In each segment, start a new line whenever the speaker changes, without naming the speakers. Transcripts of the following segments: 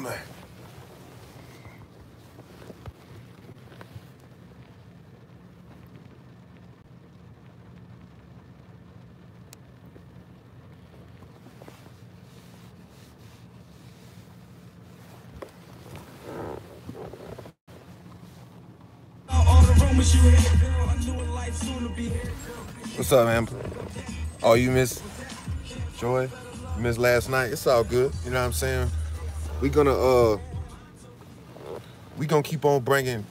Man. What's up, man? Oh, you miss Joy? You missed last night? It's all good. You know what I'm saying? We gonna keep on bringing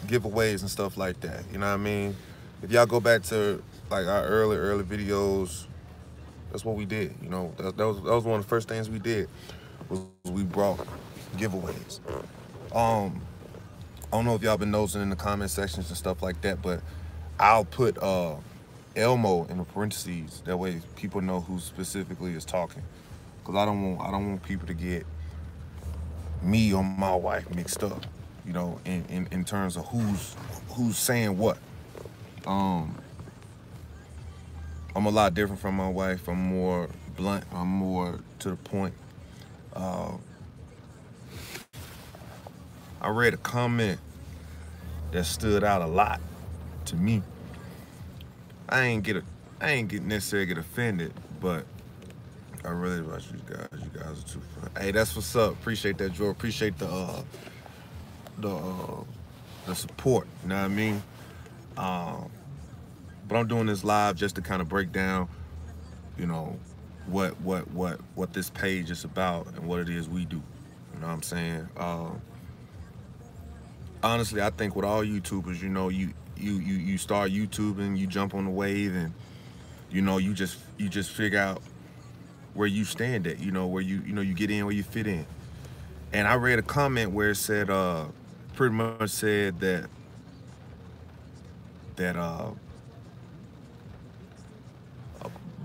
giveaways and stuff like that. You know what I mean? If y'all go back to like our early videos, that's what we did. You know, that was one of the first things we did was we brought giveaways. I don't know if y'all been noticing in the comment sections and stuff like that, but I'll put Elmo in the parentheses. That way people know who specifically is talking. Cause I don't want people to get me or my wife mixed up, you know, in terms of who's saying what. I'm a lot different from my wife. I'm more blunt. I'm more to the point. I read a comment that stood out a lot to me. I ain't necessarily get offended, but I really about you guys. You guys are too fun. Hey, that's what's up. Appreciate that, Joe. Appreciate the support. You know what I mean? But I'm doing this live just to kind of break down, you know, what this page is about and what it is we do. You know what I'm saying? Honestly, I think with all YouTubers, you know, you start YouTubing, you jump on the wave, and you know, you just figure out where you stand at, you know, where you get in, where you fit in. And I read a comment where it said, pretty much said that a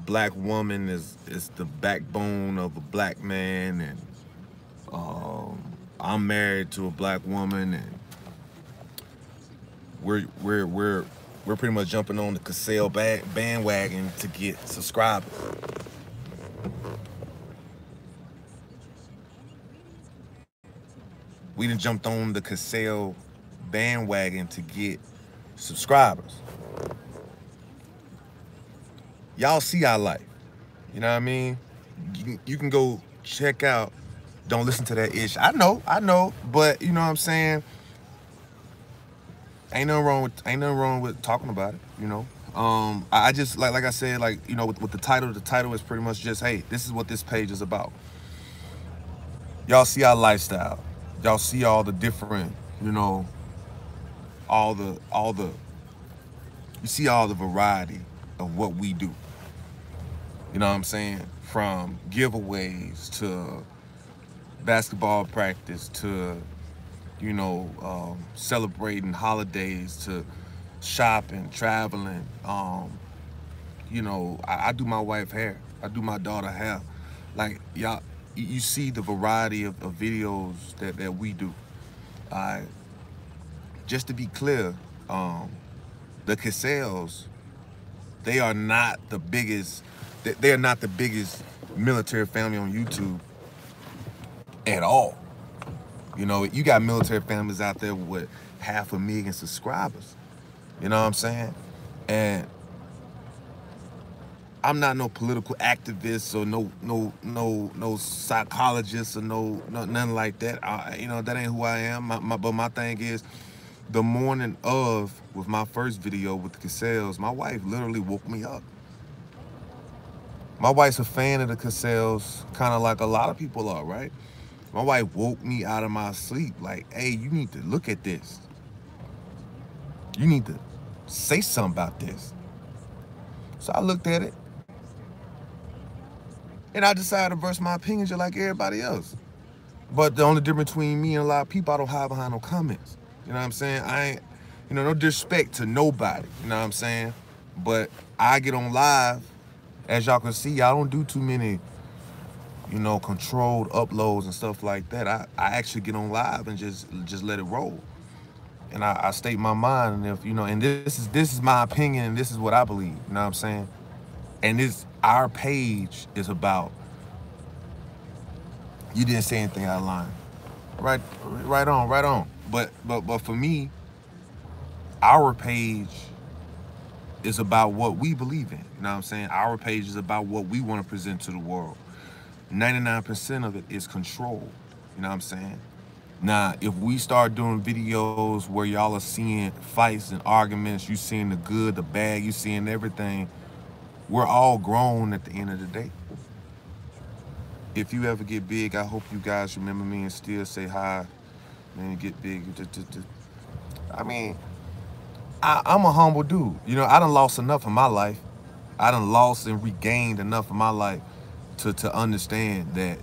black woman is the backbone of a black man, and I'm married to a black woman, and we're pretty much jumping on the Cassell bandwagon to get subscribers. We done jumped on the Cassell bandwagon to get subscribers. Y'all see our life. You know what I mean? You can go check out, don't listen to that ish. I know, but you know what I'm saying? Ain't nothing wrong with talking about it, you know? I just, like I said, like, you know, with the title is pretty much just, hey, this is what this page is about. Y'all see our lifestyle. Y'all see all the different, you know, you see all the variety of what we do. You know what I'm saying? From giveaways to basketball practice to, you know, celebrating holidays to shopping, traveling. You know, I do my wife hair. I do my daughter hair. Like, y'all, you see the variety of videos that we do. Just to be clear, the Cassells, they are not the biggest military family on YouTube at all. You know, you got military families out there with 500,000 subscribers. You know what I'm saying? And I'm not no political activist or no psychologist or nothing like that. You know, that ain't who I am. But my thing is, the morning of, with my first video with the Cassells, my wife literally woke me up. My wife's a fan of the Cassells, kind of like a lot of people are, right? My wife woke me out of my sleep like, hey, you need to look at this. You need to say something about this. So I looked at it, and I decided to voice my opinion just like everybody else. But the only difference between me and a lot of people, I don't hide behind no comments. You know what I'm saying? I ain't, you know, no disrespect to nobody. You know what I'm saying? But I get on live, as y'all can see, I don't do too many, you know, controlled uploads and stuff like that. I actually get on live and just let it roll. And I state my mind, and if, you know, and this is my opinion, and this is what I believe, you know what I'm saying? And our page is about, you didn't say anything out of line. Right on, right on. But for me, our page is about what we believe in. You know what I'm saying? Our page is about what we want to present to the world. 99% of it is control. You know what I'm saying? Now, if we start doing videos where y'all are seeing fights and arguments, you seeing the good, the bad, you seeing everything, we're all grown at the end of the day. If you ever get big, I hope you guys remember me and still say hi. Man, get big. I mean, I'm a humble dude. You know, I done lost enough in my life. I done lost and regained enough in my life to understand that,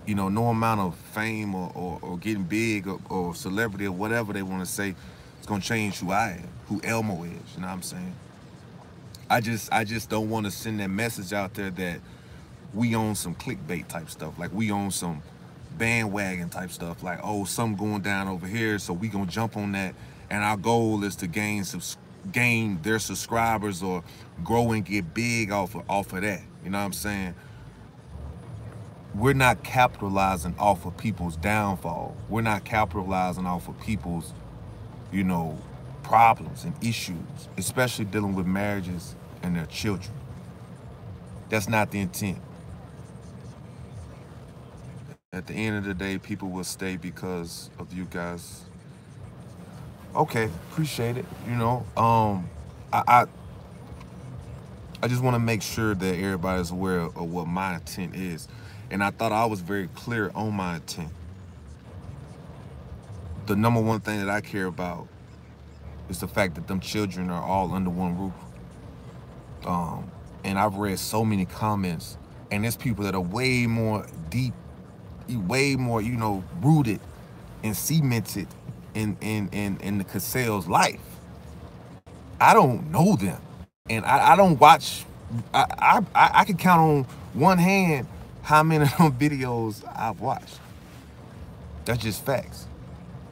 you know, no amount of fame or getting big or celebrity or whatever they want to say is going to change who I am, who Elmo is. You know what I'm saying? I just don't want to send that message out there that we own some clickbait type stuff. Like we own some bandwagon type stuff. Like, oh, something going down over here, so we going to jump on that. And our goal is to gain their subscribers or grow and get big off of that. You know what I'm saying? We're not capitalizing off of people's downfall. We're not capitalizing off of people's, you know, problems and issues, especially dealing with marriages and their children. That's not the intent. At the end of the day, people will stay because of you guys. Okay, appreciate it. You know, I just want to make sure that everybody's aware of what my intent is. And I thought I was very clear on my intent. The number one thing that I care about is the fact that them children are all under one roof. And I've read so many comments, and there's people that are way more deep, way more, you know, rooted and cemented in the Cassells' life. I don't know them, and I don't watch. I can count on one hand how many of them videos I've watched. That's just facts.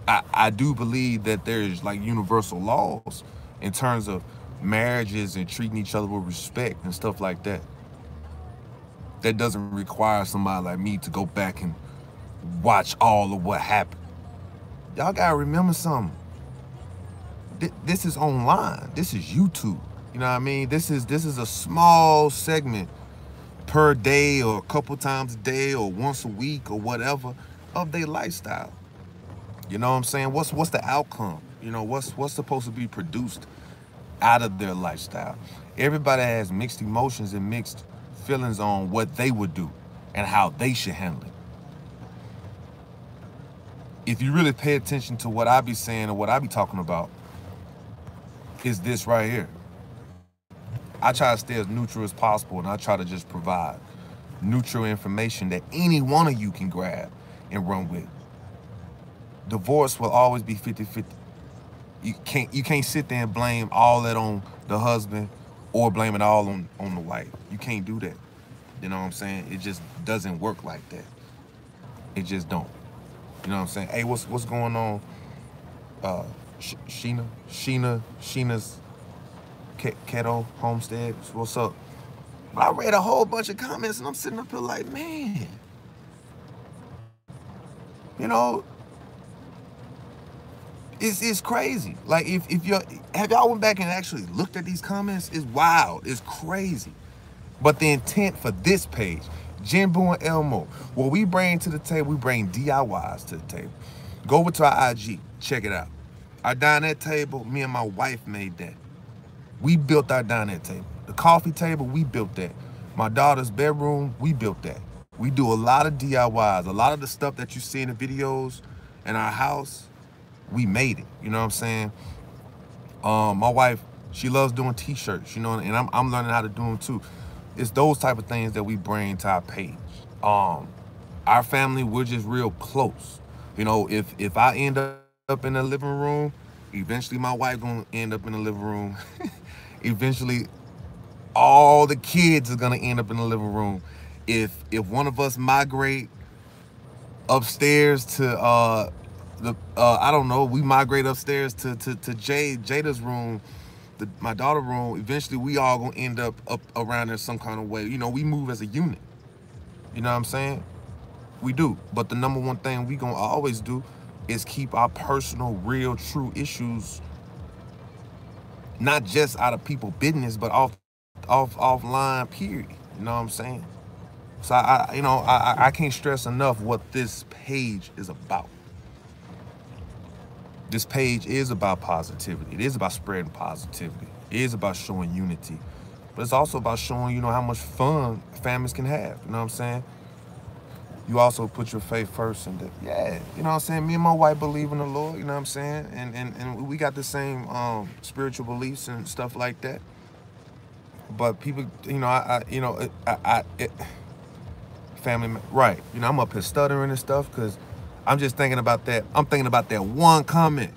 I do believe that there's like universal laws in terms of marriages and treating each other with respect and stuff like that. That doesn't require somebody like me to go back and watch all of what happened. Y'all gotta remember something. This is online. This is YouTube. You know what I mean? This is a small segment per day or a couple times a day or once a week or whatever of their lifestyle. You know what I'm saying? What's the outcome? You know, what's supposed to be produced out of their lifestyle? Everybody has mixed emotions and mixed feelings on what they would do and how they should handle it. If you really pay attention to what I be saying or what I be talking about, is this right here. I try to stay as neutral as possible, and I try to just provide neutral information that any one of you can grab and run with. Divorce will always be 50-50. You can't sit there and blame all that on the husband or blame it all on the wife. You can't do that. You know what I'm saying? It just doesn't work like that. It just don't. You know what I'm saying? Hey, what's going on? Sheena's Keto Homestead. What's up? I read a whole bunch of comments and I'm sitting up here like, man, you know, it's crazy. Like if y'all went back and actually looked at these comments, it's wild. It's crazy. But the intent for this page, JBandE and Elmo, what we bring to the table, we bring DIYs to the table. Go over to our IG, check it out. Our dinette table, me and my wife made that. We built our dinette table. The coffee table, we built that. My daughter's bedroom, we built that. We do a lot of DIYs. A lot of the stuff that you see in the videos in our house, we made it. You know what I'm saying? My wife, she loves doing t-shirts, you know, and I'm learning how to do them too. It's those type of things that we bring to our page. Our family, we're just real close. You know, if I end up in the living room, eventually my wife gonna end up in the living room. Eventually, all the kids are gonna end up in the living room. If one of us migrate upstairs to I don't know, we migrate upstairs to Jada's room, my daughter's room, eventually we all gonna end up around there some kind of way. You know, we move as a unit. You know what I'm saying? We do. But the number one thing we gonna always do is keep our personal, real, true issues, not just out of people business, but offline, period. You know what I'm saying? So I can't stress enough what this page is about. This page is about positivity. It is about spreading positivity. It is about showing unity. But it's also about showing, you know, how much fun families can have. You know what I'm saying? You also put your faith first, and yeah, you know what I'm saying? Me and my wife believe in the Lord, you know what I'm saying? And we got the same spiritual beliefs and stuff like that. But people, you know, family, right? You know, I'm up here stuttering and stuff because I'm just thinking about that. I'm thinking about that one comment.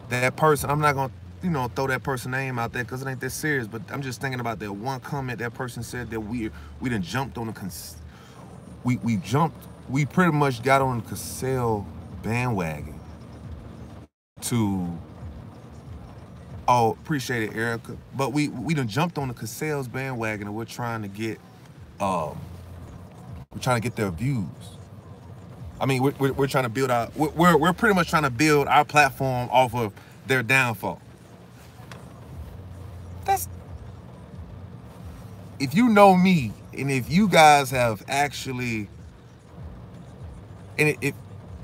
That person, I'm not gonna, you know, throw that person's name out there because it ain't that serious. But I'm just thinking about that one comment that person said that we done jumped on we pretty much got on the Cassell bandwagon to. Oh, appreciate it, Erica. But we done jumped on the Cassell's bandwagon, and we're trying to get their views. I mean, we're trying to build our we're pretty much trying to build our platform off of their downfall. That's, if you know me, and if you guys have actually, and if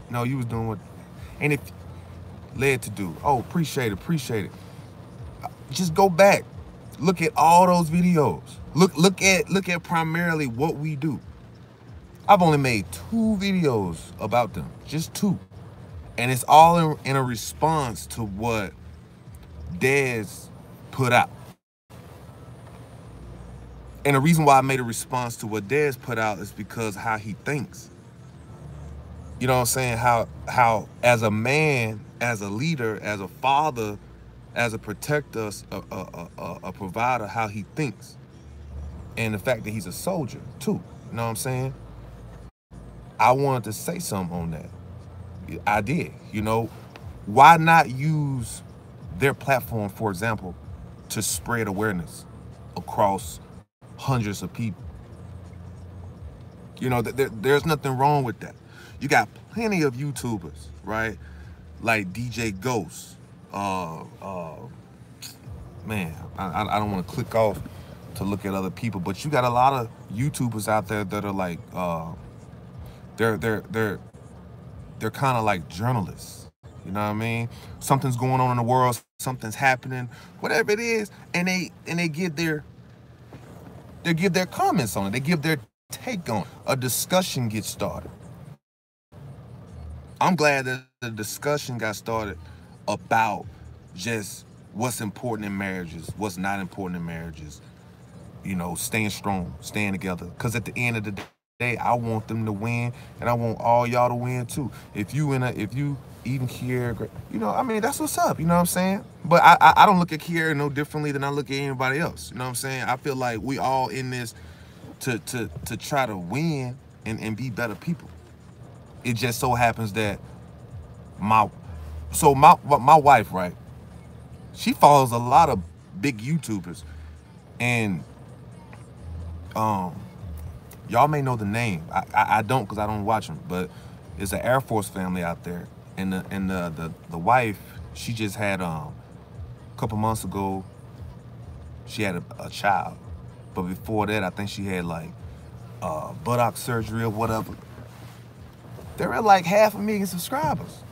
no, you was doing what, and if led to do. Oh, appreciate it. Just go back, look at all those videos. Look at primarily what we do. I've only made 2 videos about them, just 2. And it's all in a response to what Dez put out. And the reason why I made a response to what Dez put out is because how he thinks. You know what I'm saying? How as a man, as a leader, as a father, as a protector, a provider, how he thinks. And the fact that he's a soldier too. You know what I'm saying? I wanted to say something on that. I did. You know, why not use their platform, for example, to spread awareness across hundreds of people? You know, there's nothing wrong with that. You got plenty of YouTubers, right? Like DJ Ghost. Man, I don't want to click off to look at other people, but you got a lot of YouTubers out there that are like, they're kind of like journalists. You know what I mean? Something's going on in the world, something's happening, whatever it is, and they give their comments on it. They give their take on it. A discussion gets started. I'm glad that the discussion got started about just what's important in marriages, what's not important in marriages. You know, staying strong, staying together. Because at the end of the day, I want them to win, and I want all y'all to win too. If you even Kiera, you know, I mean, that's what's up. You know what I'm saying? But I don't look at Kiera no differently than I look at anybody else. You know what I'm saying? I feel like we all in this to try to win and be better people. It just so happens that my wife, right? She follows a lot of big YouTubers, and y'all may know the name. I don't, because I don't watch them, but it's an Air Force family out there, and the wife, she just had a couple months ago, she had a child, but before that, I think she had like buttock surgery or whatever. They're at like 500,000 subscribers.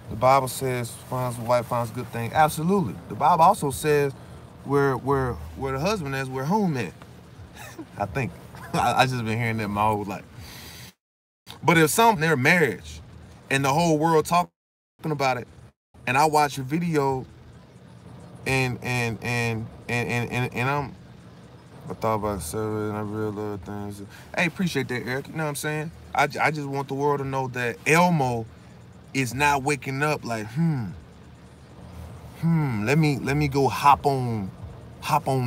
The Bible says, finds a wife, finds a good thing. Absolutely. The Bible also says, where the husband is, where home at. I think. I just been hearing that my whole life. But if something, their marriage, and the whole world talking about it, and I watch a video, and I thought about serving, and I realized things. Hey, appreciate that, Eric. You know what I'm saying? I just want the world to know that Elmo is not waking up like, let me go hop on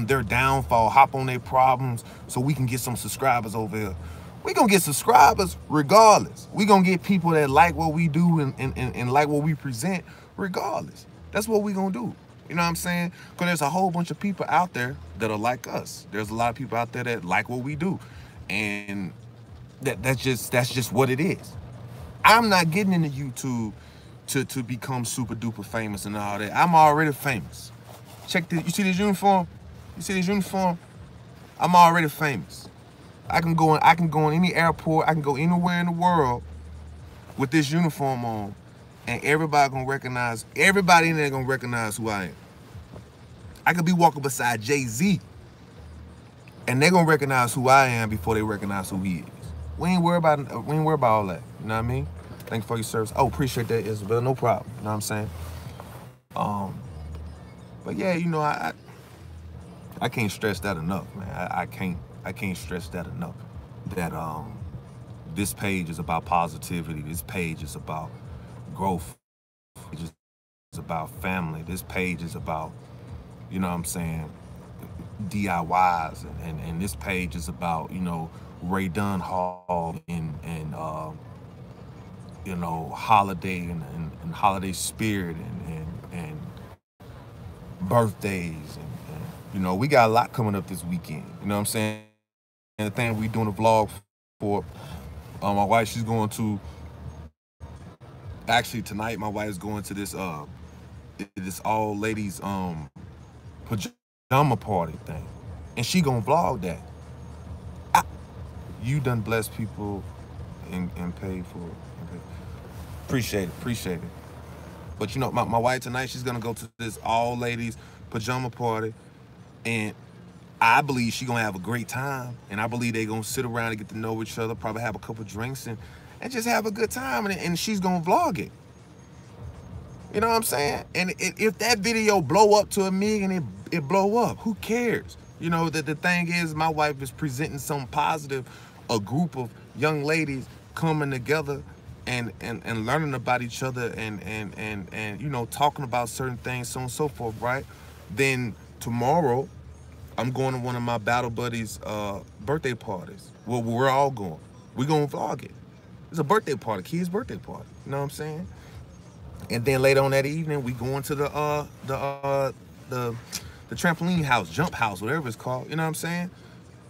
their downfall, hop on their problems, so we can get some subscribers over here. We gonna get subscribers regardless. We gonna get people that like what we do and like what we present regardless. That's what we gonna do. You know what I'm saying? Because there's a whole bunch of people out there that are like us. There's a lot of people out there that like what we do. And that's just what it is. I'm not getting into YouTube to become super duper famous and all that. I'm already famous. Check this. You see this uniform? You see this uniform? I'm already famous. I can go in any airport. I can go anywhere in the world with this uniform on, and everybody in there gonna recognize who I am. I could be walking beside Jay-Z, and they're gonna recognize who I am before they recognize who he is. We ain't worried about all that. You know what I mean? Thank you for your service. Oh, appreciate that, Isabel. No problem. You know what I'm saying? But yeah, you know, I can't stress that enough, man. I can't stress that enough. That this page is about positivity. This page is about growth. It's about family. This page is about, you know what I'm saying, DIYs, and this page is about, you know, Ray Dunn Hall and you know, holiday and holiday spirit and birthdays and you know, we got a lot coming up this weekend. You know what I'm saying? And the thing we doing a vlog for my wife, she's going to, actually tonight my wife's going to this all ladies pajama party thing, and she gonna vlog that. You done bless people and pay for it. Okay. Appreciate it. But you know, my wife tonight, she's gonna go to this all ladies pajama party, and I believe she's gonna have a great time, and I believe they're gonna sit around and get to know each other, probably have a couple drinks and just have a good time, and she's gonna vlog it. You know what I'm saying? And if that video blow up to 1 million, it blow up. Who cares? You know, the thing is, my wife is presenting something positive, a group of young ladies coming together and learning about each other and you know, talking about certain things, so on and so forth, right? Then tomorrow, I'm going to one of my battle buddies' birthday parties. Well, we're all going. We're going to vlog it. It's a birthday party, kid's birthday party. You know what I'm saying? And then later on that evening, we going to the trampoline house, jump house, whatever it's called. You know what I'm saying?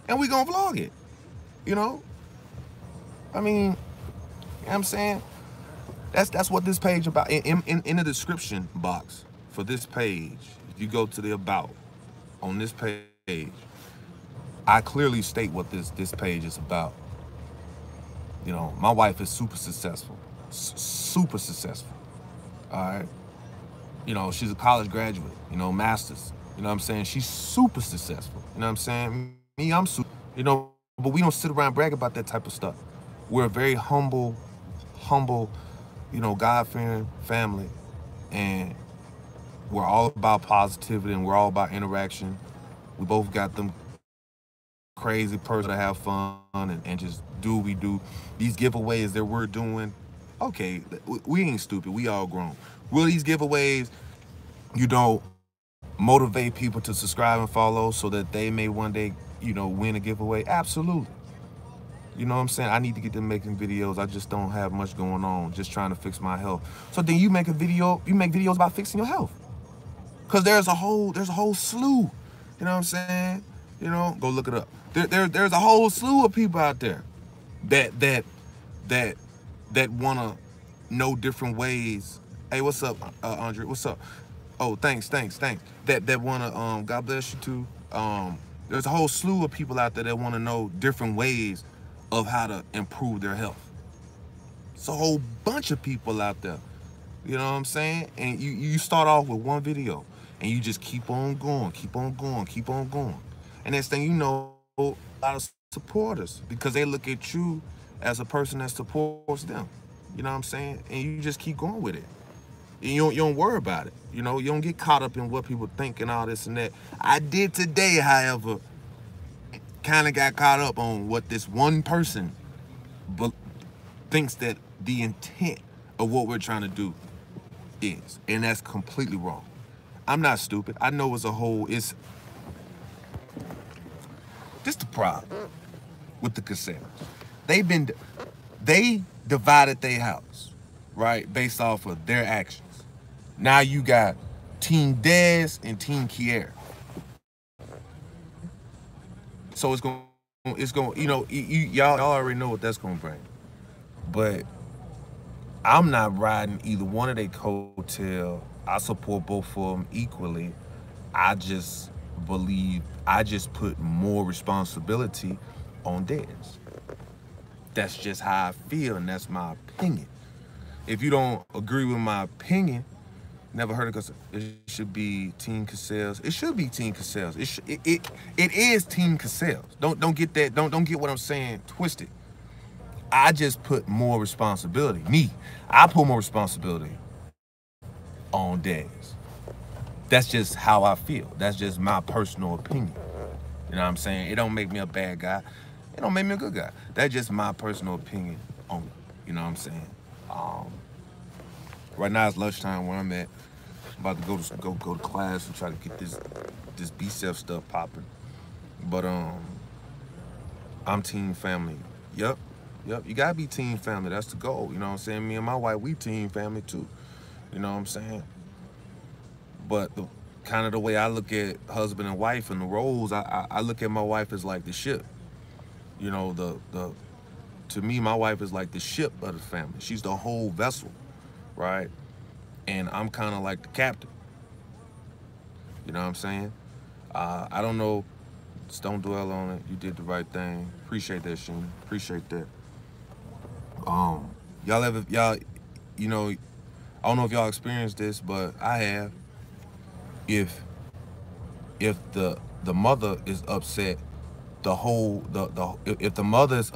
And we gonna vlog it. You know? I mean, you know what I'm saying? That's what this page about. In the description box for this page, if you go to the about on this page, I clearly state what this page is about. You know, my wife is super successful. Super successful. All right. You know, she's a college graduate, you know, master's. You know what I'm saying? She's super successful. You know what I'm saying? Me, I'm super, you know, but we don't sit around and brag about that type of stuff. We're a very humble, you know, God-fearing family. And we're all about positivity and we're all about interaction. We both got them crazy person to have fun and just do what we do. These giveaways that we're doing, okay, we ain't stupid. We all grown. Will these giveaways, you know, motivate people to subscribe and follow so that they may one day, you know, win a giveaway? Absolutely. You know what I'm saying? I need to get to making videos. I just don't have much going on, just trying to fix my health. So then you make videos about fixing your health. Cause there's a whole slew. You know what I'm saying? You know, go look it up. There's a whole slew of people out there that wanna know different ways. Hey, what's up, Andre? What's up? Oh, thanks. That wanna God bless you too. There's a whole slew of people out there that wanna know different ways of how to improve their health. It's a whole bunch of people out there. You know what I'm saying? And you start off with one video and you just keep on going. And next thing you know, a lot of supporters, because they look at you as a person that supports them. You know what I'm saying? And you just keep going with it. And you don't worry about it. You know, you don't get caught up in what people think and all this and that. I did today, however, kind of got caught up on what this one person thinks that the intent of what we're trying to do is. And that's completely wrong. I'm not stupid. I know as a whole, it's just the problem with the cassettes. They divided their house, right, based off of their actions. Now you got Team Dez and Team Kiera. So it's going you know, y'all already know what that's gonna bring. But I'm not riding either one of their coattail. I support both of them equally. I just believe I just put more responsibility on theirs. That's just how I feel, and that's my opinion. If you don't agree with my opinion, never heard of it should be Team Cassells. It should be Team Cassells. It is Team Cassells. Don't get that. Don't get what I'm saying twisted. I just put more responsibility. I put more responsibility on theirs. That's just how I feel. That's just my personal opinion. You know what I'm saying? It don't make me a bad guy. It don't make me a good guy. That's just my personal opinion on it. You know what I'm saying? Right now it's lunchtime where I'm at. I'm about to go to class and try to get this BCF stuff popping. But I'm team family. Yep. You gotta be team family. That's the goal. You know what I'm saying? Me and my wife, we team family too. You know what I'm saying? But the kind of the way I look at husband and wife and the roles, I look at my wife as like the ship. You know, to me, my wife is like the ship of the family. She's the whole vessel, right? And I'm kind of like the captain. You know what I'm saying? I don't know. Just don't dwell on it. You did the right thing. Appreciate that, Sheena. Appreciate that. Y'all, you know, I don't know if y'all experienced this, but I have. If the mother is upset, if the mother's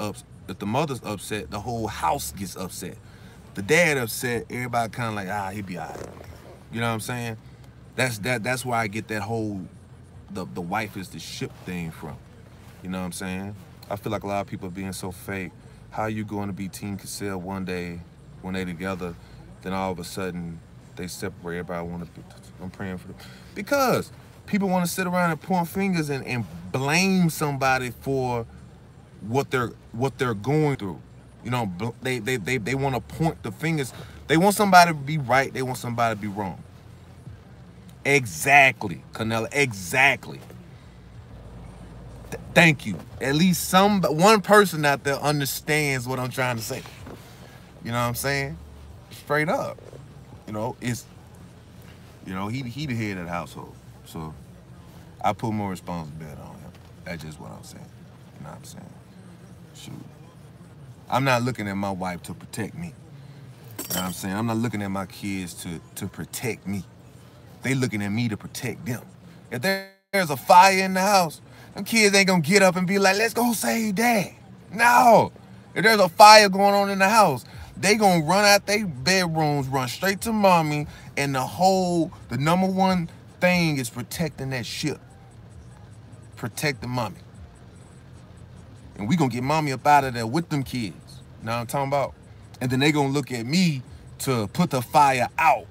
upset, the whole house gets upset. The dad upset, everybody kind of like, he'll be all right. You know what I'm saying? That's where I get that whole the wife is the ship thing from. You know what I'm saying? I feel like a lot of people are being so fake. How are you going to be Team Cassell one day when they together, then all of a sudden they separate? Everybody want to be, I'm praying for them. Because people want to sit around and point fingers and blame somebody for what they're going through. You know, they want to point the fingers. They want somebody to be right. They want somebody to be wrong. Exactly, Canella. Exactly. Thank you. At least one person out there understands what I'm trying to say. You know what I'm saying? Straight up. You know, he the head of the household. So I put more responsibility on him. That's just what I'm saying. You know what I'm saying? Shoot. I'm not looking at my wife to protect me. You know what I'm saying? I'm not looking at my kids to protect me. They looking at me to protect them. If there's a fire in the house, them kids ain't gonna get up and be like, let's go save dad. No. If there's a fire going on in the house, they gonna run out their bedrooms, run straight to mommy, and the number one thing is protecting that ship. Protecting mommy. And we gonna get mommy up out of there with them kids. You know what I'm talking about? And then they gonna look at me to put the fire out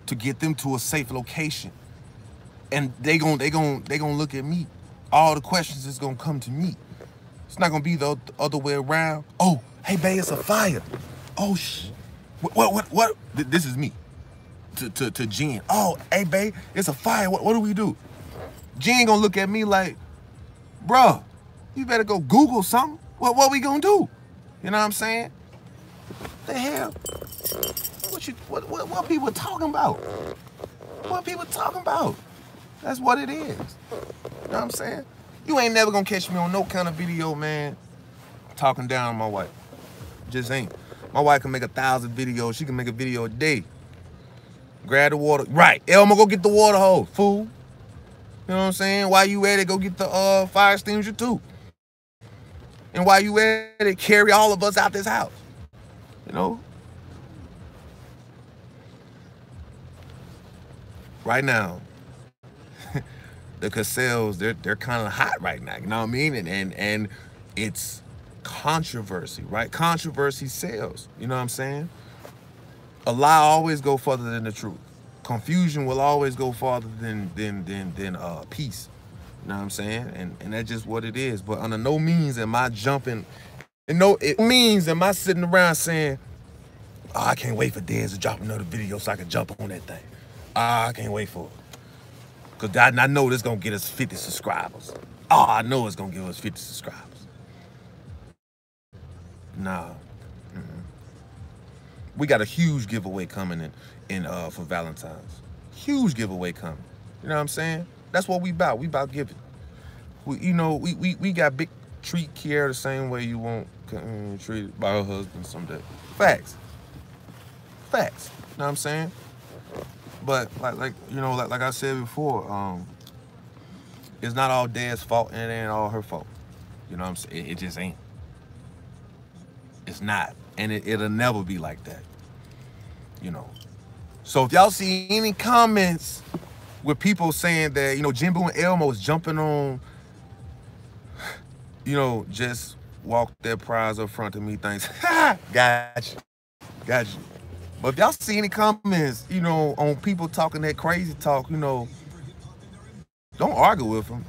to get them to a safe location. And they gonna look at me. All the questions is gonna come to me. It's not gonna be the other way around. Oh, hey babe, it's a fire. Oh what? This is me. To Jen. Oh, hey babe, it's a fire. What do we do? Jen gonna look at me like, bruh, you better go Google something. What we gonna do? You know what I'm saying? The hell? What people talking about? What people talking about? That's what it is. You know what I'm saying? You ain't never gonna catch me on no kind of video, man, talking down on my wife. Just ain't. My wife can make 1,000 videos. She can make a video a day. Grab the water. Right. Elmo, go get the water hose, fool. You know what I'm saying? While you at it, go get the fire extinguisher too. And while you at it, carry all of us out this house. You know? Right now, the Cassells, they're kind of hot right now. You know what I mean? And it's controversy, right? Controversy sells. You know what I'm saying? A lie always go further than the truth. Confusion will always go farther than peace. You know what I'm saying? And that's just what it is. But under no means am I jumping. And no means am I sitting around saying, oh, I can't wait for Dez to drop another video so I can jump on that thing. I can't wait for it. Because I know this going to get us 50 subscribers. Oh, I know it's going to give us 50 subscribers. Nah. We got a huge giveaway coming in for Valentine's. Huge giveaway coming. You know what I'm saying? That's what we about. We about giving. We got big treat Kiara the same way you want treated by her husband someday. Facts. Facts. You know what I'm saying? But like I said before, it's not all Dad's fault and it ain't all her fault. You know what I'm saying? It just ain't. It's not. And it'll never be like that. You know. So if y'all see any comments with people saying that, Jimbo and Elmo is jumping on, just walk that prize up front to me, thanks. Gotcha. But if y'all see any comments, on people talking that crazy talk, don't argue with them.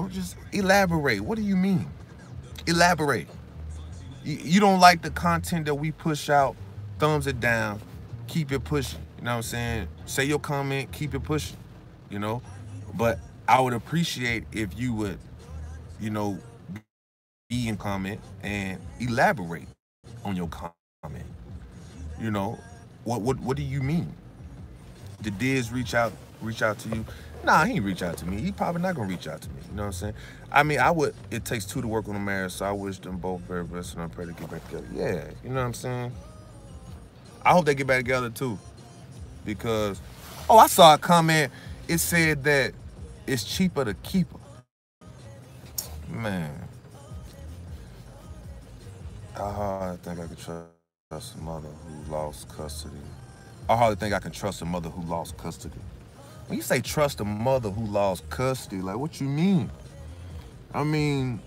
Just elaborate. What do you mean? Elaborate. You don't like the content that we push out, thumbs it down, keep it pushing. You know what I'm saying? Say your comment, keep it pushing, But I would appreciate if you would, be in comment and elaborate on your comment. What do you mean? Did Diz reach out to you? Nah, he ain't reach out to me. He probably not gonna reach out to me. You know what I'm saying? I mean, it takes two to work on a marriage, so I wish them both very best and I pray to get back together. Yeah, you know what I'm saying? I hope they get back together too. Because, I saw a comment. It said that it's cheaper to keep her. Man. I hardly think I could trust a mother who lost custody. I hardly think I can trust a mother who lost custody. When you say trust a mother who lost custody, like what you mean? I mean,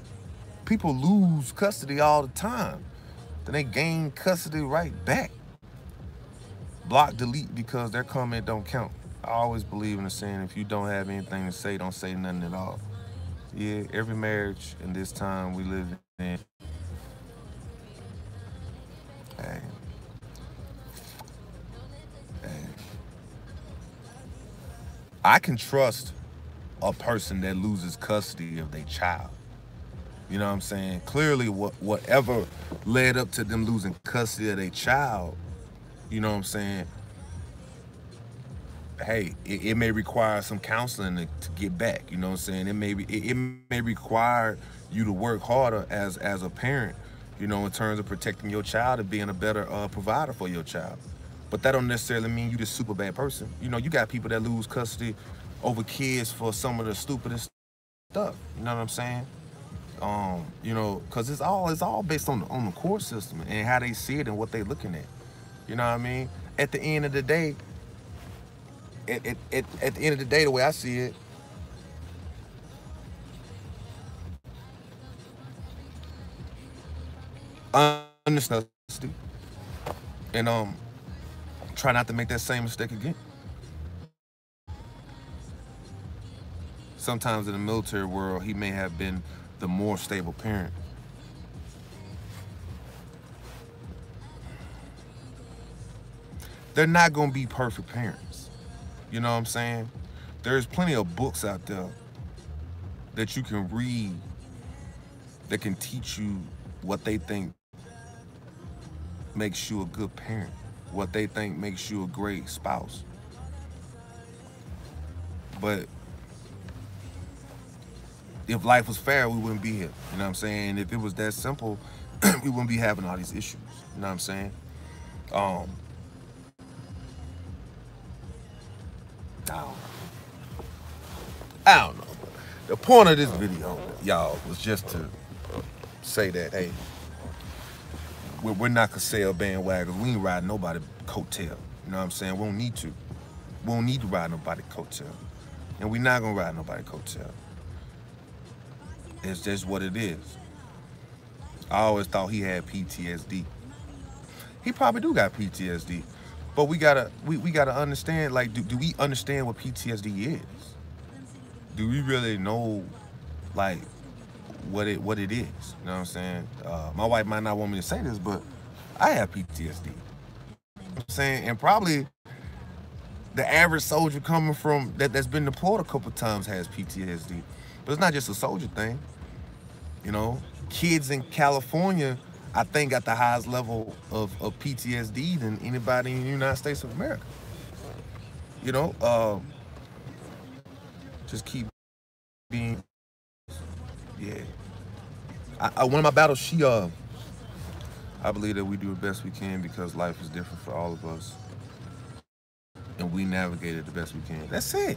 people lose custody all the time. Then they gain custody right back. Block, delete because their comment don't count. I always believe in the saying, if you don't have anything to say, don't say nothing at all. Yeah, every marriage in this time we live in, hey. I can trust a person that loses custody of their child. You know what I'm saying? Clearly, whatever led up to them losing custody of their child, you know what I'm saying? Hey, it may require some counseling to get back. You know what I'm saying? It may require you to work harder as a parent, in terms of protecting your child and being a better provider for your child. But that don't necessarily mean you the super bad person. You got people that lose custody over kids for some of the stupidest stuff. You know what I'm saying? Because it's all based on the court system and how they see it and what they looking at. You know what I mean? At the end of the day, at the end of the day, the way I see it, understand and try not to make that same mistake again. Sometimes in the military world, he may have been the more stable parent. They're not going to be perfect parents. You know what I'm saying? There's plenty of books out there that you can read that can teach you what they think makes you a good parent, what they think makes you a great spouse. But if life was fair, we wouldn't be here. You know what I'm saying? If it was that simple, we wouldn't be having all these issues. You know what I'm saying? I don't know. The point of this video, y'all, was just to say that, hey, we're not Cassell bandwagons. We ain't riding nobody coattail. You know what I'm saying? We don't need to. We don't need to ride nobody coattail. And we're not going to ride nobody coattail. It's just what it is. I always thought he had PTSD. He probably do got PTSD. But we gotta understand, like, do we understand what PTSD is? Do we really know, like, what it is? You know what I'm saying? My wife might not want me to say this, but I have PTSD. You know what I'm saying? And probably the average soldier coming from that's been deployed a couple times has PTSD. But it's not just a soldier thing. Kids in California I think, got the highest level of PTSD than anybody in the United States of America. You know, just keep being, yeah. One of my battles, I believe that we do the best we can because life is different for all of us. And we navigate it the best we can. That's it.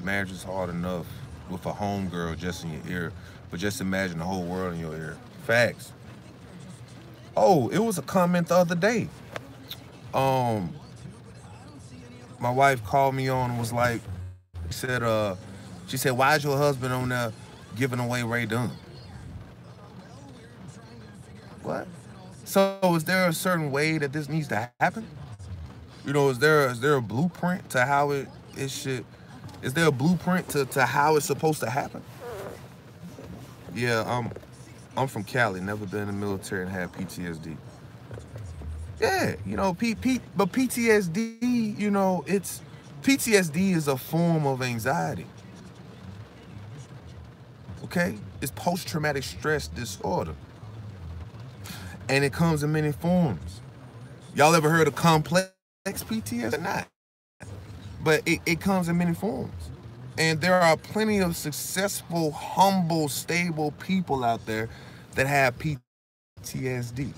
Marriage is hard enough with a homegirl just in your ear, but just imagine the whole world in your ear. Facts. Oh, it was a comment the other day. My wife called me on and was like, she said, why is your husband on there giving away Ray Dunn? What? So is there a certain way that this needs to happen? You know, is there a blueprint to how it should? Is there a blueprint to how it's supposed to happen? Yeah, I'm from Cali, never been in the military and had PTSD. Yeah, you know, but PTSD, you know, PTSD is a form of anxiety. Okay? It's post-traumatic stress disorder. And it comes in many forms. Y'all ever heard of complex PTSD or not? But it comes in many forms. And there are plenty of successful, humble, stable people out there that have PTSD.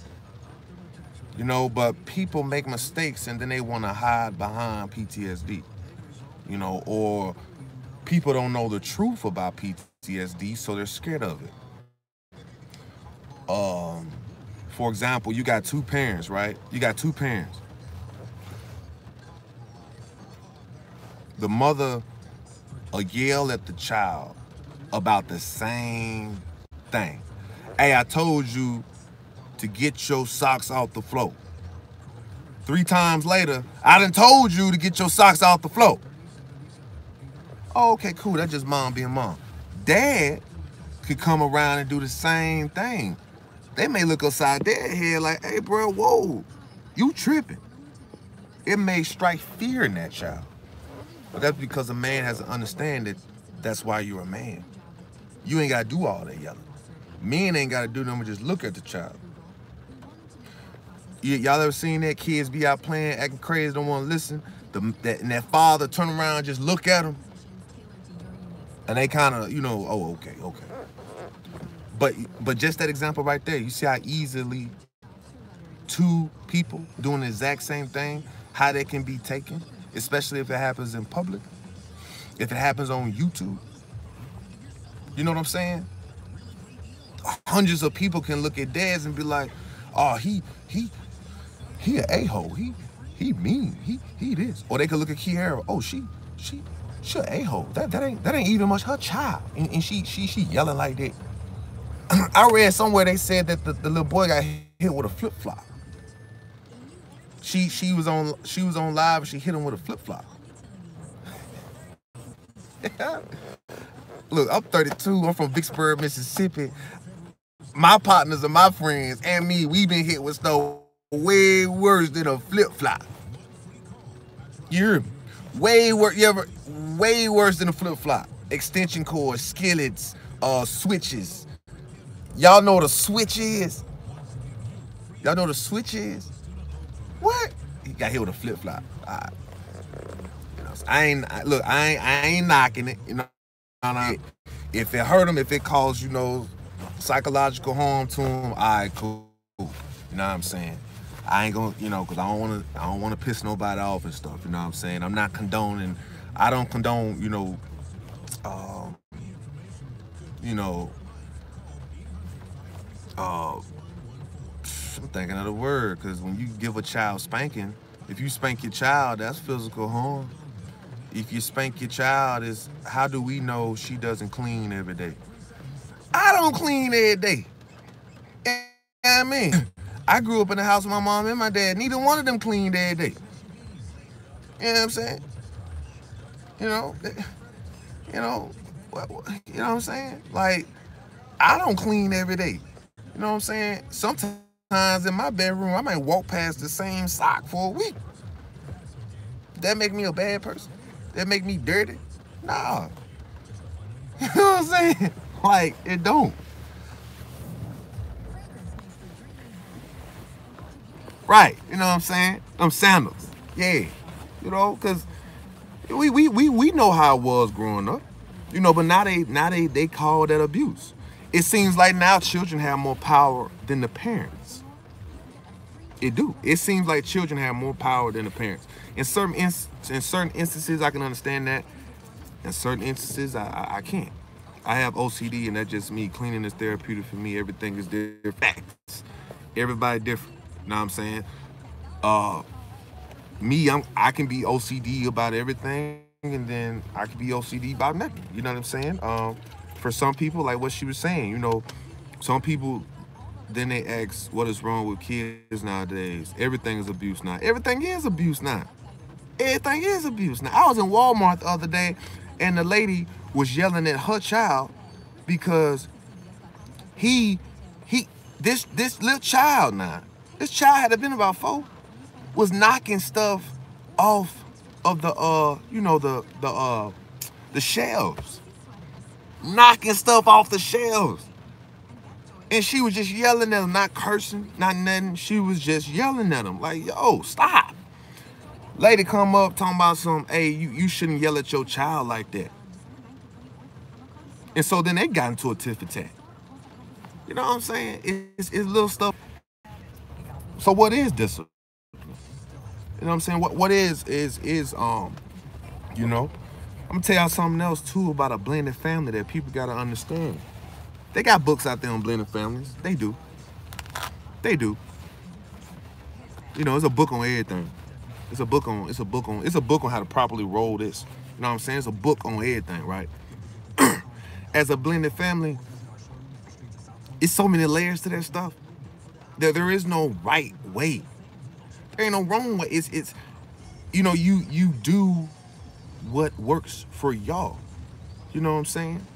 You know, but people make mistakes and then they want to hide behind PTSD. You know, or people don't know the truth about PTSD, so they're scared of it. For example, you got two parents, right? You got two parents. The mother will yell at the child about the same thing. Hey, I told you to get your socks off the floor. 3 times later, I done told you to get your socks off the floor. Oh, okay, cool, that's just mom being mom. Dad could come around and do the same thing. They may look upside their head like, hey, bro, whoa, you tripping. It may strike fear in that child. But that's because a man has to understand that that's why you're a man. You ain't got to do all that yelling. Men ain't got to do nothing but just look at the child. Y'all ever seen that kids be out playing, acting crazy, don't want to listen? And that father turn around and just look at them. And they kind of, you know, oh, okay. But just that example right there, you see how easily two people doing the exact same thing, how they can be taken, especially if it happens in public, if it happens on YouTube. You know what I'm saying? Hundreds of people can look at dads and be like, oh, he an a-hole, he mean, he this. Or they could look at Kiara, oh, she an a-hole. That ain't even much her child. And she yelling like that. I read somewhere they said that the little boy got hit with a flip-flop. She was on live and she hit him with a flip-flop. Look, I'm 32, I'm from Vicksburg, Mississippi. My partners and my friends and me, we've been hit with stuff way worse than a flip-flop. You hear me? Way worse than a flip-flop. Extension cords, skillets, switches. Y'all know what a switch is? Y'all know what a switch is? What? He got hit with a flip-flop. Right. You know, so I ain't knocking it. You know, if it hurt him, if it caused, you know, psychological harm to him, all right, cool. You know what I'm saying? I ain't gonna, you know, because I don't wanna piss nobody off and stuff. You know what I'm saying? I'm not condoning. I don't condone, you know, I'm thinking of the word, because when you give a child spanking, if you spank your child, that's physical harm. If you spank your child, is how do we know she doesn't clean every day? I don't clean every day. You know what I mean? I grew up in the house with my mom and my dad. Neither one of them cleaned every day. You know what I'm saying? You know what I'm saying? Like, I don't clean every day. You know what I'm saying? Sometimes in my bedroom, I might walk past the same sock for a week. That make me a bad person? That make me dirty? Nah. You know what I'm saying? Like, it don't. Right. You know what I'm saying? Them sandals. Yeah. You know, because we know how it was growing up. You know, but now they call that abuse. It seems like now children have more power than the parents. It do. It seems like children have more power than the parents. In certain instances, I can understand that. In certain instances, I can't. I have OCD, and that's just me. Cleaning is therapeutic for me. Everything is different. Facts. Everybody different. You know what I'm saying? I can be OCD about everything, and then I can be OCD about nothing. You know what I'm saying? For some people, like what she was saying, you know, some people, then they ask, what is wrong with kids nowadays? Everything is abuse now. Everything is abuse now. Everything is abuse now. I was in Walmart the other day, and the lady was yelling at her child because this little child now, this child had been about 4, was knocking stuff off of the you know, the shelves. Knocking stuff off the shelves. And she was just yelling at him, not cursing, not nothing. She was just yelling at him like, yo, stop. Lady come up talking about some, hey, you shouldn't yell at your child like that. And so then they got into a tit for tat. You know what I'm saying? It's little stuff. So what is discipline? You know what I'm saying? What is you know, I'm gonna tell y'all something else too about a blended family that people gotta understand. They got books out there on blended families. They do. They do. You know, it's a book on everything. It's a book on how to properly roll this. You know what I'm saying? It's a book on everything, right? As a blended family, it's so many layers to that stuff. There is no right way. There ain't no wrong way. It's you know, you do what works for y'all. You know what I'm saying?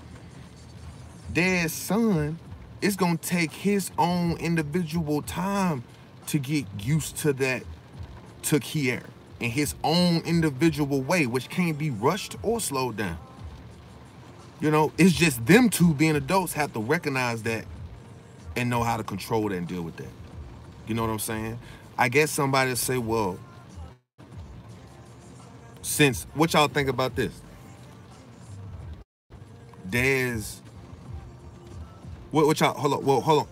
Dad's son is gonna take his own individual time to get used to that, to Kier, in his own individual way, which can't be rushed or slowed down. You know, it's just them two being adults have to recognize that and know how to control that and deal with that. You know what I'm saying? I guess somebody will say, well, since, what y'all think about this? There's, what y'all, hold on.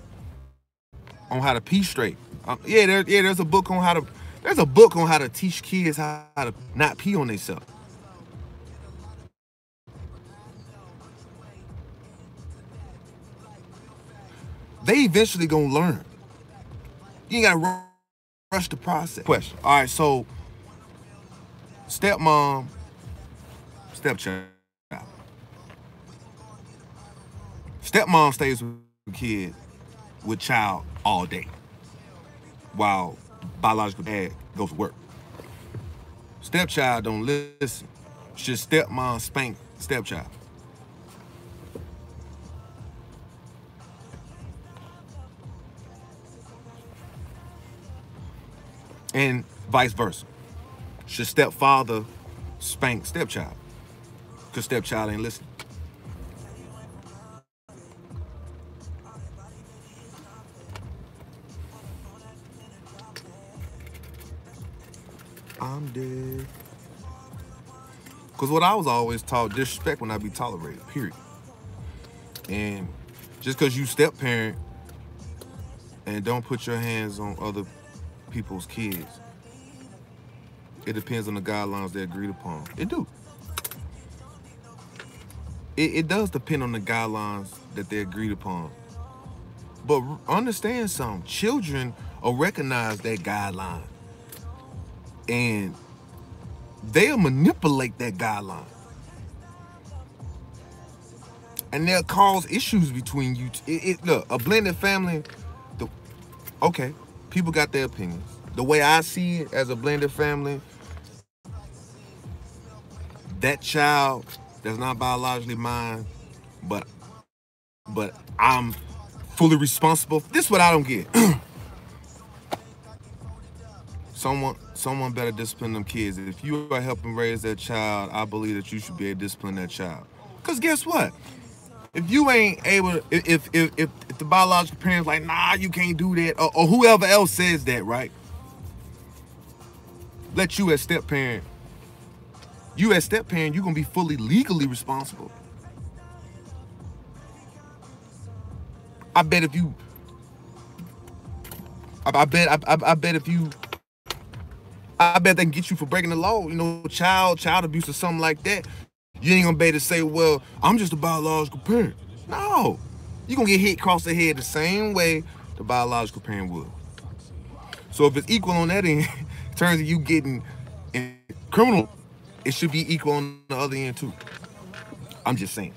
On how to pee straight. There's a book on how to teach kids how to not pee on themselves. They eventually gonna learn. You ain't gotta rush the process. Question. All right, so stepmom, stepchild. Stepmom stays with the kid, with child all day, while biological dad goes to work. Stepchild don't listen. Should stepmom spank stepchild? And vice versa. Should stepfather spank stepchild? Because stepchild ain't listening. I'm dead. Because what I was always taught, disrespect will not be tolerated, period. And just because you step parent and don't put your hands on other people's kids, it depends on the guidelines they agreed upon. It do. It does depend on the guidelines that they agreed upon. But understand something, children will recognize that guideline. And they'll manipulate that guideline. And they'll cause issues between you. Look, a blended family, okay, people got their opinions. The way I see it as a blended family, that child that's not biologically mine, but I'm fully responsible. This is what I don't get. Someone better discipline them kids. If you are helping raise that child, I believe that you should be able to discipline that child. Because guess what? If you ain't able, if the biological parents like, nah, you can't do that, or whoever else says that, right? let you as step parent, you're gonna be fully legally responsible. I bet if you, I bet they can get you for breaking the law, you know, child abuse or something like that. You ain't gonna be able to say, well, I'm just a biological parent. No, you're gonna get hit across the head the same way the biological parent would. So if it's equal on that end, in terms of you getting criminal, it should be equal on the other end too. I'm just saying.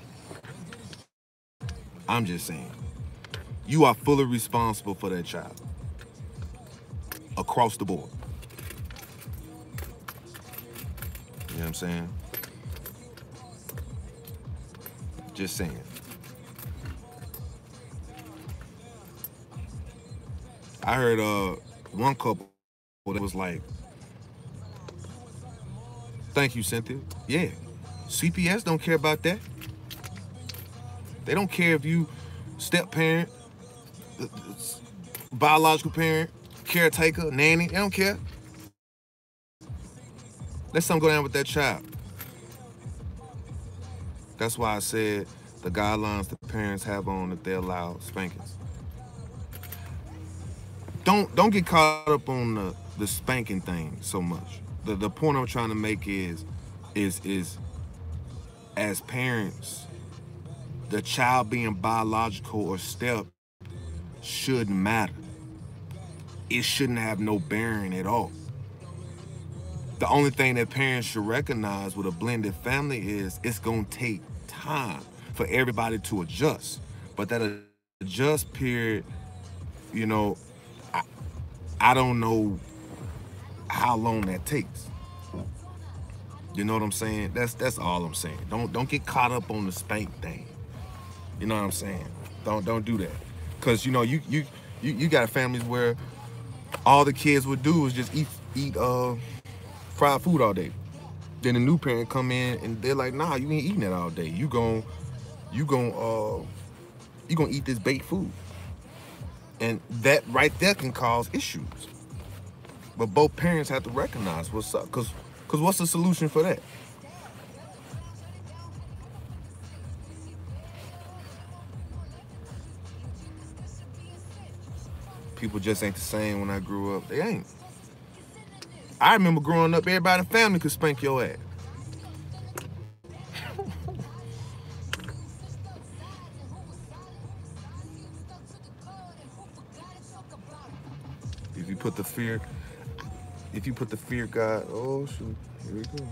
You are fully responsible for that child. Across the board. You know what I'm saying? Just saying. I heard one couple that was like, thank you, Cynthia. Yeah, CPS don't care about that. They don't care if you step parent, biological parent, caretaker, nanny. They don't care. Let something go down with that child. That's why I said the guidelines the parents have on if they allow spankings. Don't get caught up on the spanking thing so much. The point I'm trying to make is as parents, the child being biological or step shouldn't matter. It shouldn't have no bearing at all. The only thing that parents should recognize with a blended family is it's gonna take time for everybody to adjust. But that adjust period, you know, I don't know how long that takes. You know what I'm saying? That's all I'm saying. Don't get caught up on the spank thing. You know what I'm saying? Don't do that. Cause you know you got families where all the kids would do is just eat fried food all day. Then the new parent come in and they're like, nah, you ain't eating that all day. You gon' eat this baked food. And that right there can cause issues. But both parents have to recognize what's up. Cause what's the solution for that? People just ain't the same when I grew up. They ain't. I remember growing up, everybody in the family could spank your ass. If you put the fear God, oh shoot, here we go.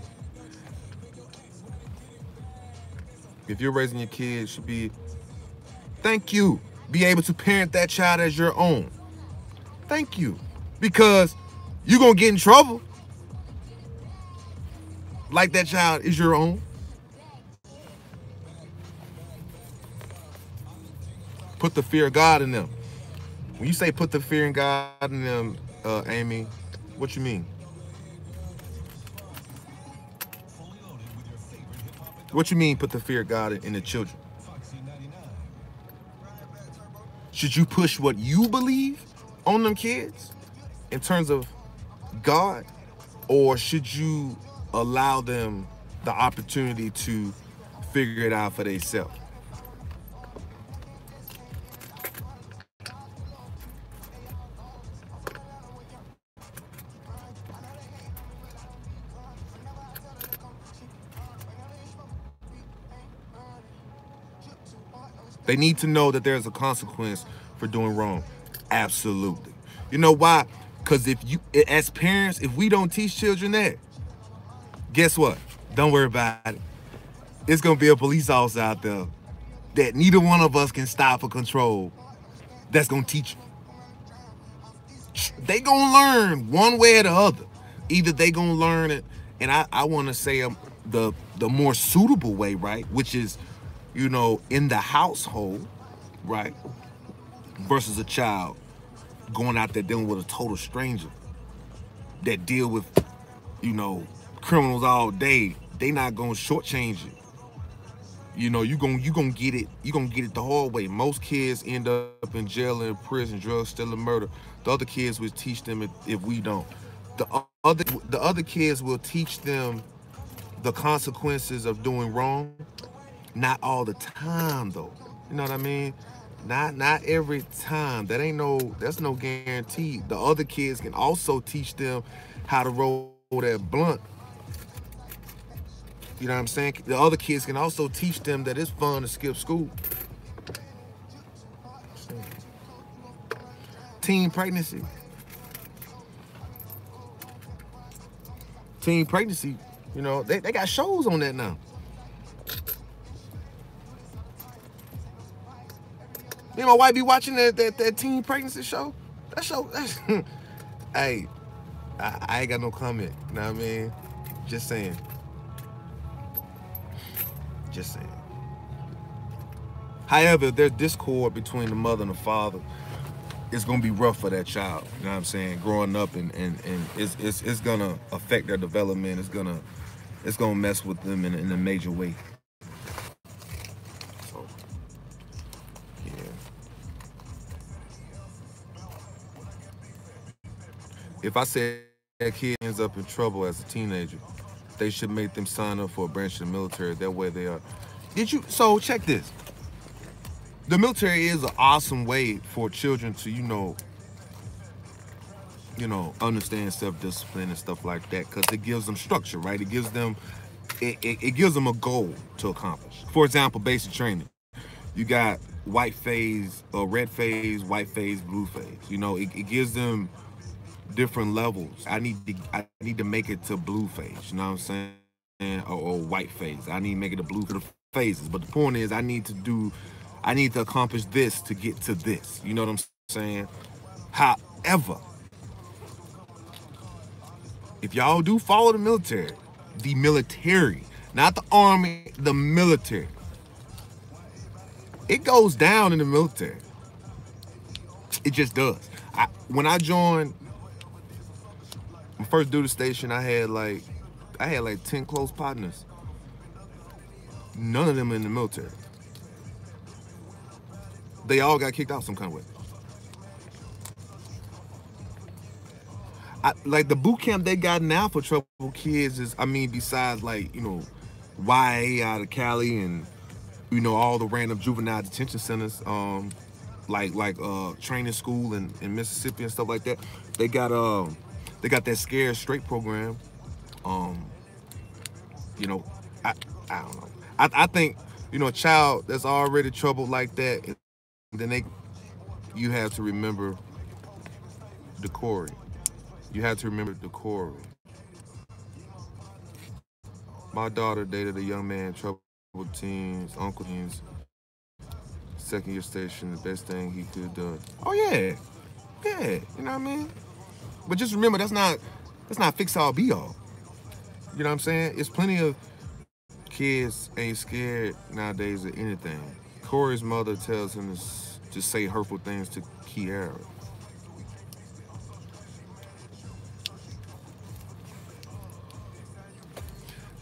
If you're raising your kids, should be, thank you. Be able to parent that child as your own. Thank you. Because you're gonna get in trouble. Like that child is your own. Put the fear of God in them. When you say put the fear in God in them, Amy, what you mean? What you mean put the fear of God in the children? Should you push what you believe on them kids in terms of God? Or should you allow them the opportunity to figure it out for themselves? They need to know that there's a consequence for doing wrong. Absolutely. You know why? Because if you, as parents, if we don't teach children that, guess what? Don't worry about it. It's going to be a police officer out there that neither one of us can stop or control that's going to teach them. They going to learn one way or the other. Either they going to learn it, and I want to say the more suitable way, right? Which is, you know, in the household, right? Versus a child going out there dealing with a total stranger that deal with, you know, criminals all day. They not gonna shortchange you. You know, you gonna get it. You gonna get it the hard way. Most kids end up in jail and in prison, drugs, stealing, murder. The other kids would teach them if we don't. the other kids will teach them the consequences of doing wrong. Not all the time though. You know what I mean? Not every time. That's no guarantee. The other kids can also teach them how to roll that blunt. You know what I'm saying? The other kids can also teach them that it's fun to skip school. Teen pregnancy. Teen pregnancy, you know, they got shows on that now. Me and my wife be watching that teen pregnancy show. That's hey, I ain't got no comment. You know what I mean? Just saying. Just saying. However, if there's discord between the mother and the father, it's gonna be rough for that child. You know what I'm saying? Growing up and it's gonna affect their development. It's gonna mess with them in a major way. So yeah. If I say that kid ends up in trouble as a teenager, they should make them sign up for a branch of the military. That way they are. So check this. The military is an awesome way for children to, you know, understand self-discipline and stuff like that, because it gives them structure, right? It gives them a goal to accomplish. For example, basic training. You got white phase, red phase, white phase, blue phase. You know, it gives them different levels. I need to make it to blue phase. You know what I'm saying? Or white phase. I need to make it a blue for the phases. But the point is, I need to accomplish this to get to this. You know what I'm saying? However, if y'all do follow the military, not the army, the military, it goes down in the military. It just does. When I joined my first duty station, I had like 10 close partners. None of them in the military. They all got kicked out some kind of way. Like the boot camp they got now for troubled kids is, I mean, besides like, you know, YA out of Cali and, you know, all the random juvenile detention centers, like training school in Mississippi and stuff like that. They got that Scared Straight program. You know, I don't know. I think, you know, a child that's already troubled like that, then you have to remember decorum. You have to remember decorum. My daughter dated a young man, troubled teens, uncle teens, second year station, the best thing he could have done. Oh yeah, you know what I mean? But just remember, that's not fix all be all. You know what I'm saying? It's plenty of kids ain't scared nowadays of anything. Corey's mother tells him to say hurtful things to Kiara.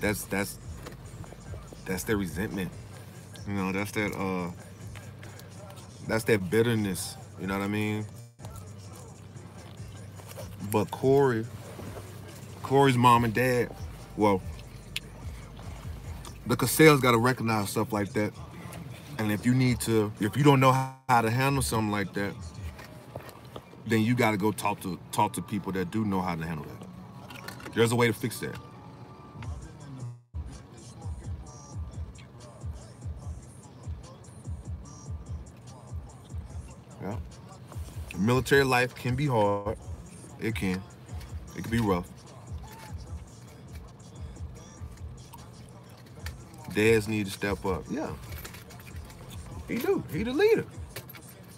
That's their resentment. You know, that's that bitterness. You know what I mean? But Corey's mom and dad, well, the Cassells got to recognize stuff like that. And if you don't know how to handle something like that, then you got to go talk to people that do know how to handle that. There's a way to fix that. Yeah. Military life can be hard. It can be rough. Dads need to step up. Yeah. He do. He the leader.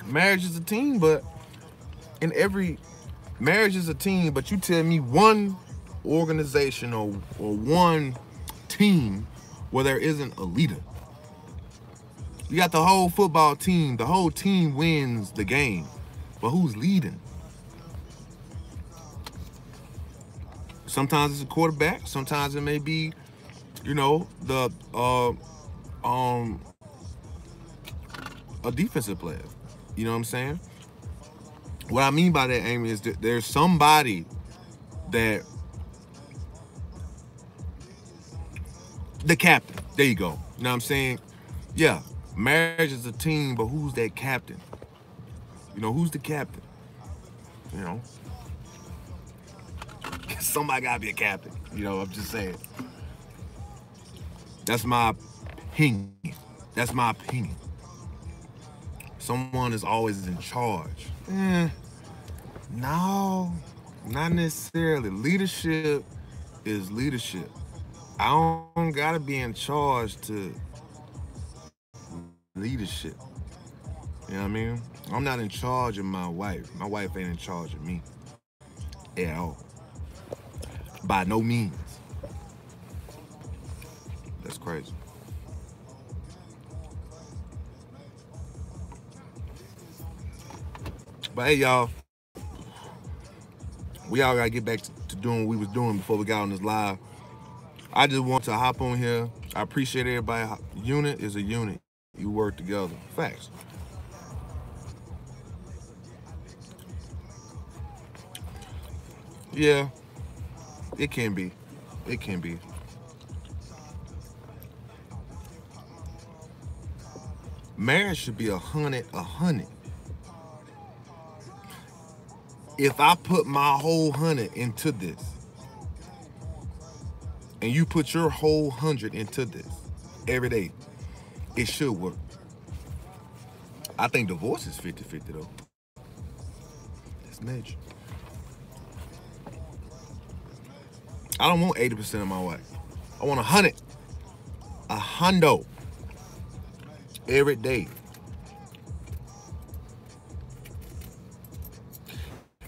Marriage is a team, but marriage is a team, but you tell me one organization or one team where there isn't a leader. You got the whole football team. The whole team wins the game, but who's leading? Sometimes it's a quarterback. Sometimes it may be, you know, a defensive player. You know what I'm saying? What I mean by that, Amy, is that there's somebody that the captain, there you go. You know what I'm saying? Yeah, marriage is a team, but who's that captain? You know, who's the captain? You know, somebody gotta be a captain. You know, I'm just saying. That's my opinion. That's my opinion. Someone is always in charge. No, not necessarily. Leadership is leadership. I don't gotta be in charge to leadership. You know what I mean? I'm not in charge of my wife. My wife ain't in charge of me at all. By no means. That's crazy. But hey, y'all, we all gotta get back to doing what we was doing before we got on this live. I just want to hop on here. I appreciate everybody. Unit is a unit. You work together. Facts. Yeah, it can be. It can be. Marriage should be 100. If I put my whole 100 into this, and you put your whole 100 into this every day, it should work. I think divorce is 50-50 though. That's major. I don't want 80% of my wife. I want 100. A hundo. Every day.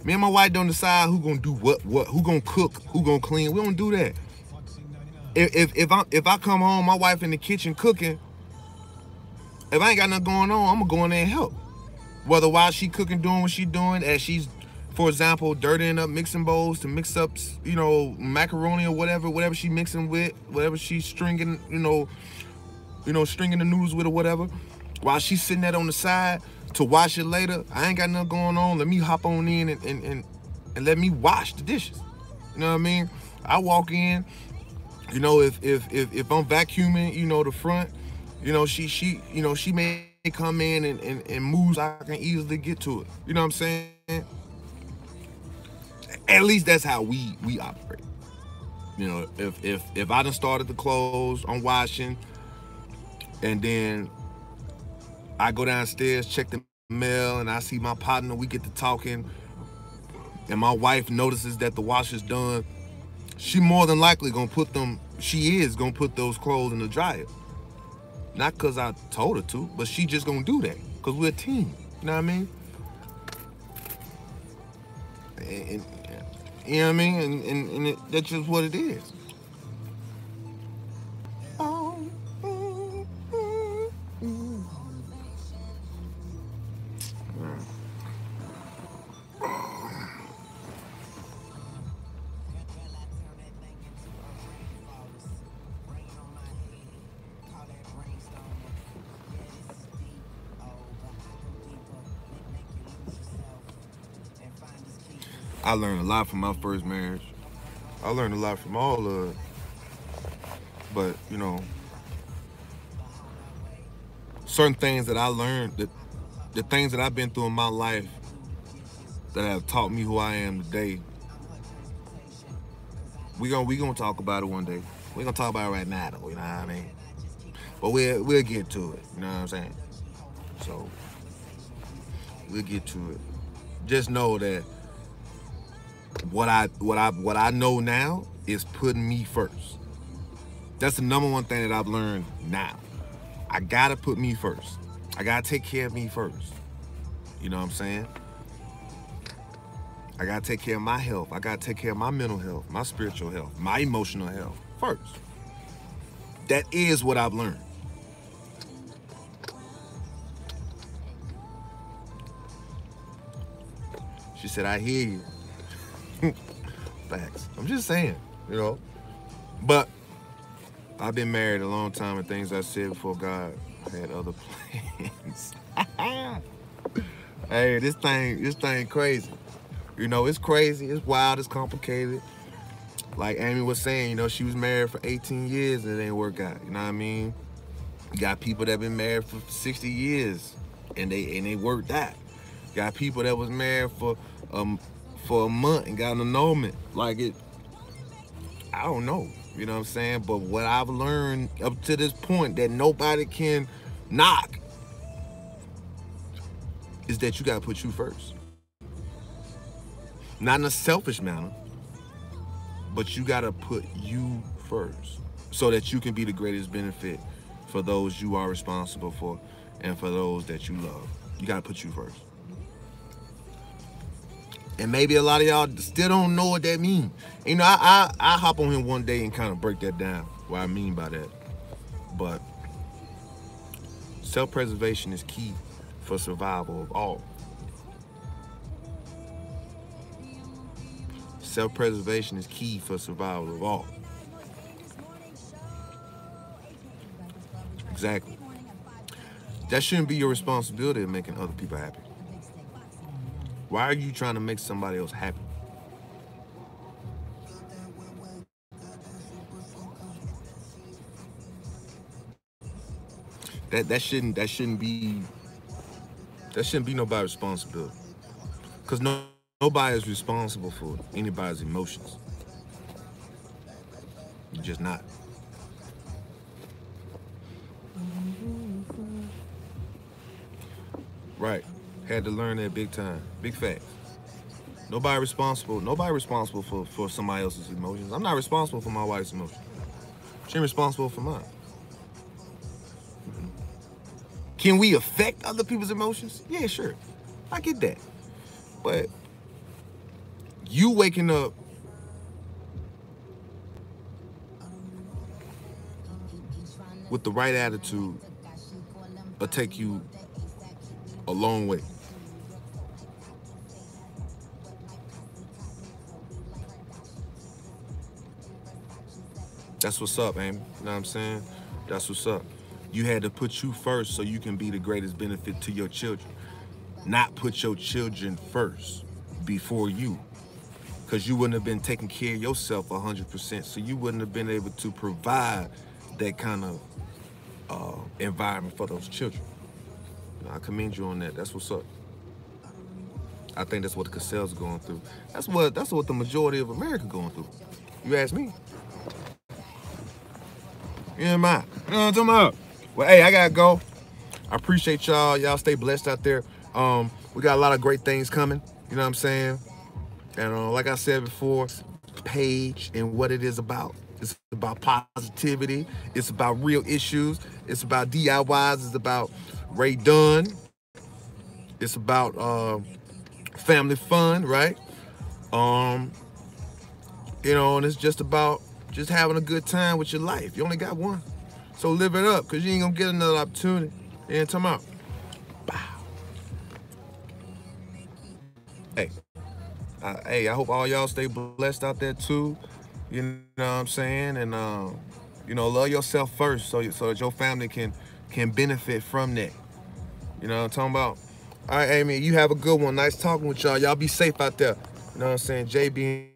Me and my wife don't decide who gonna do what, who gonna cook, who gonna clean. We don't do that. If I come home, my wife in the kitchen cooking, if I ain't got nothing going on, I'm gonna go in there and help. Whether while she cooking, doing what she doing, as she's, for example, dirtying up mixing bowls to mix up, you know, macaroni or whatever she mixing with, whatever she's stringing, you know, stringing the noodles with or whatever. While she's sitting there on the side to wash it later, I ain't got nothing going on. Let me hop on in and let me wash the dishes. You know what I mean? I walk in, you know, if I'm vacuuming, you know, the front, you know, she may come in and move so I can easily get to it. You know what I'm saying? At least that's how we operate. You know, if I done started the clothes, I'm washing, and then I go downstairs, check the mail, and I see my partner, we get to talking, and my wife notices that the wash is done, she more than likely gonna put those clothes in the dryer. Not because I told her to, but she just gonna do that, because we're a team. You know what I mean? And you know what I mean? And that's just what it is. I learned a lot from my first marriage. I learned a lot from all of it. But, you know, certain things that I learned, the things that I've been through in my life that have taught me who I am today, we gonna talk about it one day. We're gonna talk about it right now though, you know what I mean? But we'll get to it, you know what I'm saying? So we'll get to it. Just know that what I know now is putting me first. That's the number one thing that I've learned now. I gotta put me first. I gotta take care of me first. You know what I'm saying? I gotta take care of my health. I gotta take care of my mental health, my spiritual health, my emotional health first. That is what I've learned. She said, I hear you. Facts. I'm just saying, you know. But I've been married a long time, and things I said before God had other plans. Hey, this thing crazy. You know, it's crazy, it's wild, it's complicated. Like Amy was saying, you know, she was married for 18 years and it ain't work out. You know what I mean? You got people that been married for 60 years and they worked out. You got people that was married for a month and got an annulment. Like it, I don't know. You know what I'm saying? But what I've learned up to this point that nobody can knock is that you gotta put you first. Not in a selfish manner, but you gotta put you first so that you can be the greatest benefit for those you are responsible for and for those that you love. You gotta put you first. And maybe a lot of y'all still don't know what that means. You know, I hop on here one day and kind of break that down, what I mean by that. But self-preservation is key for survival of all. Self-preservation is key for survival of all. Exactly. That shouldn't be your responsibility of making other people happy. Why are you trying to make somebody else happy? That shouldn't be nobody's responsibility. Because nobody is responsible for anybody's emotions. You're just not. Right. Had to learn that big time. Big facts. Nobody responsible for somebody else's emotions. I'm not responsible for my wife's emotions. She ain't responsible for mine. Can we affect other people's emotions? Yeah, sure. I get that. But you waking up with the right attitude will take you a long way. That's what's up, Amy. You know what I'm saying? That's what's up. You had to put you first so you can be the greatest benefit to your children. Not put your children first before you. Because you wouldn't have been taking care of yourself 100%. So you wouldn't have been able to provide that kind of environment for those children. You know, I commend you on that. That's what's up. I think that's what the Cassells are going through. That's what the majority of America going through. You ask me. Yeah, man. You know what I'm talking about? Well, hey, I gotta go. I appreciate y'all. Y'all stay blessed out there. We got a lot of great things coming. You know what I'm saying? And like I said before, page and what it is about. It's about positivity. It's about real issues. It's about DIYs. It's about Ray Dunn. It's about family fun, right? You know, and it's just about just having a good time with your life. You only got one. So live it up, because you ain't going to get another opportunity. You ain't talking about. Bow. Hey, I hope all y'all stay blessed out there too. You know what I'm saying? And, you know, love yourself first so that your family can benefit from that. You know what I'm talking about? All right, Amy, you have a good one. Nice talking with y'all. Y'all be safe out there. You know what I'm saying? JBandE.